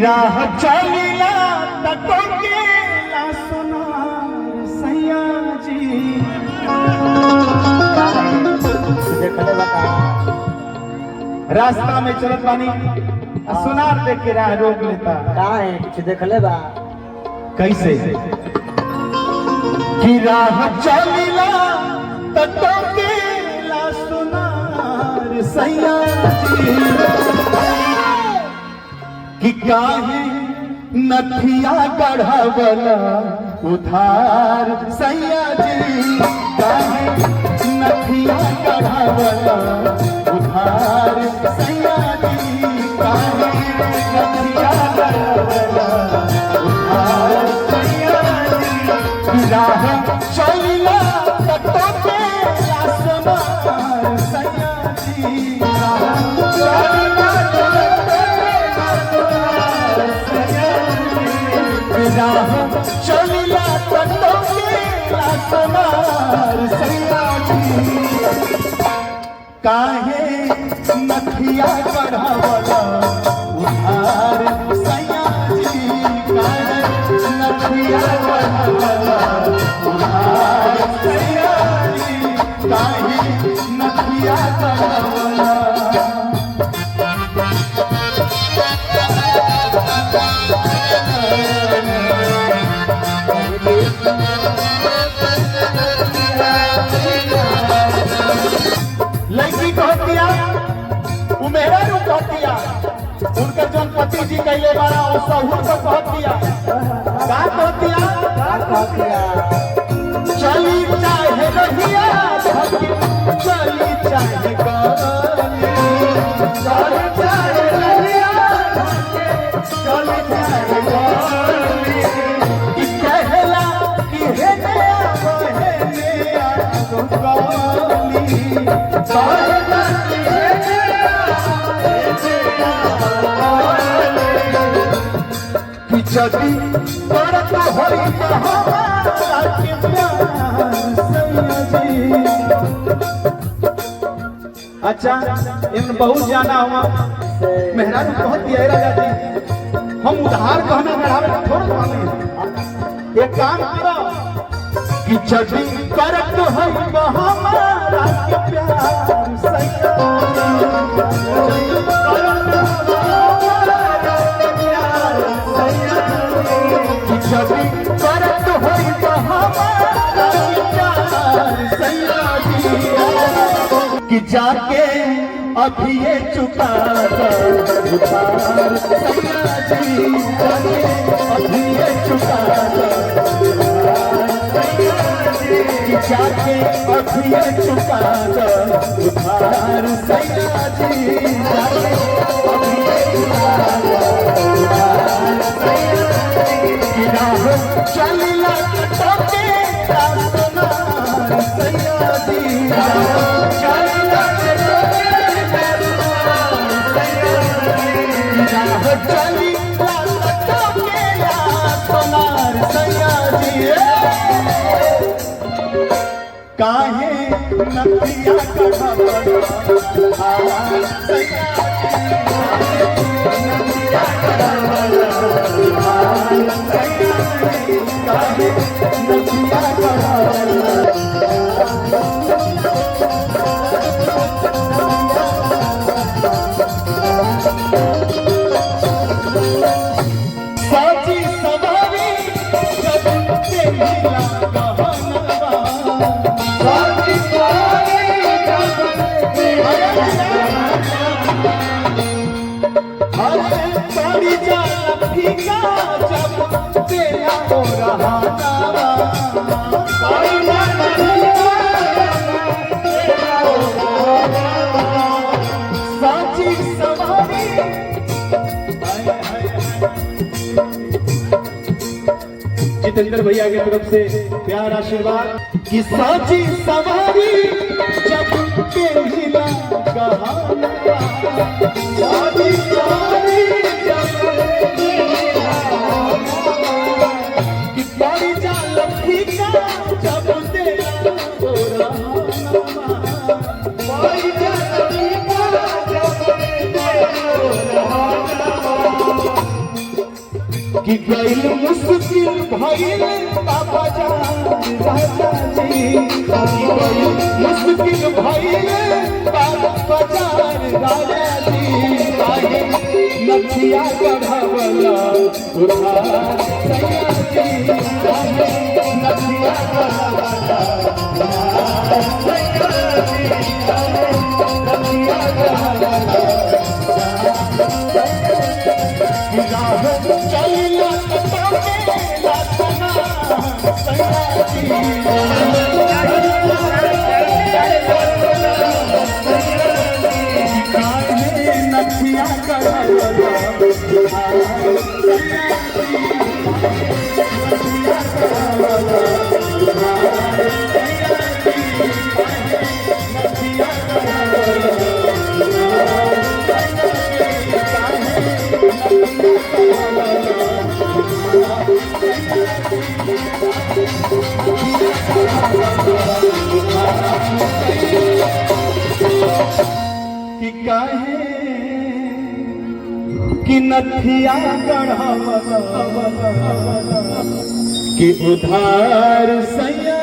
राह चलिला तको के ला सोनार सैया जी। देखले बता रास्ता में चलत बानी सोनार देख के राह रोक लेता। का है कुछ देखले बा कैसे कि राह चलिला तको के ला सोनार सैया जी। कि काहे नथिया गढ़वला उधार सैया जी। काहे नथिया गढ़वला उधार सैया जी। काहे नथिया गढ़वला उधार सैया जी। राह चलिला तको के आसमान सैया जी। राह चलिला राह चलिला तको के आसमान सैया जी। काहे नथिया गढ़वला उधार सैया जी। काहे नथिया गढ़वला उधार सैया जी। काहे नथिया गढ़वला। लड़की कहतिया उ मेरा रू कहतिया उनकर जौन पति जी कैले बारा ओ सहूर को कहतिया। का कहतिया चली चाहे रहिया चली चाहे गली। चली चाहे रहिया चली चाहे गली। कि कहला कि हे नया हे नया गली। जदी करत होई हमारा के प्यार सैया जी। अच्छा इन बहुत जाना हुआ मेहरारू बहुत दिया राजा जी। हम उधार कहना बढ़ावे थोड़ा माने एक काम करो कि जदी करत होई हमारा के प्यार सैया जी। जभी करत होई हमारा प्यार सैया जी। कि जाके अभी ये चुका उधार सैया जी। जाके अभी ये चुका सैया जी। कि जाके अभी ये चुका उधार सैया जी। जाके अभी ये चुका उधार सैया जी। राह चलिला तको के आसमान सैया जी। राह चलिला तको के आसमान सैया जी। राह चलिला तको के आसमान सैया जी। काहे नथिया गढ़वला उधार सैया जी। नथिया गढ़वला उधार सैया जी। काहे नथिया गढ़वला। साची सवारी जब तेरा गहनवा। साची सवारी जब तेरा गहनवा। अरे पड़ी जाला फीका जब तेरा हो रहा नावा। पड़ी जाला फीका जब तेरा हो रहा नावा। साची सवारी जितेंद्र भैया की तरफ से प्यार आशीर्वाद। कि साची सवारी जब तेरा गहनवा। साची सवारी जब तेरा गहनवा। कि पड़ी जाला फीका जब तेरा हो रहा नावा। पड़ी जाला फीका जब तेरा हो रहा नावा। कि गइल मुश्किल भइल बाबा जान राजा जी गइल मुश्किल भइल बाबा जान राजा जी काहे नथिया गढ़वला उधार सैया जी काहे नथिया गढ़वला सैया जी काहे नथिया गढ़वला चलिया नथिया कि काहे कि नथिया गढ़वला कि उधार सैया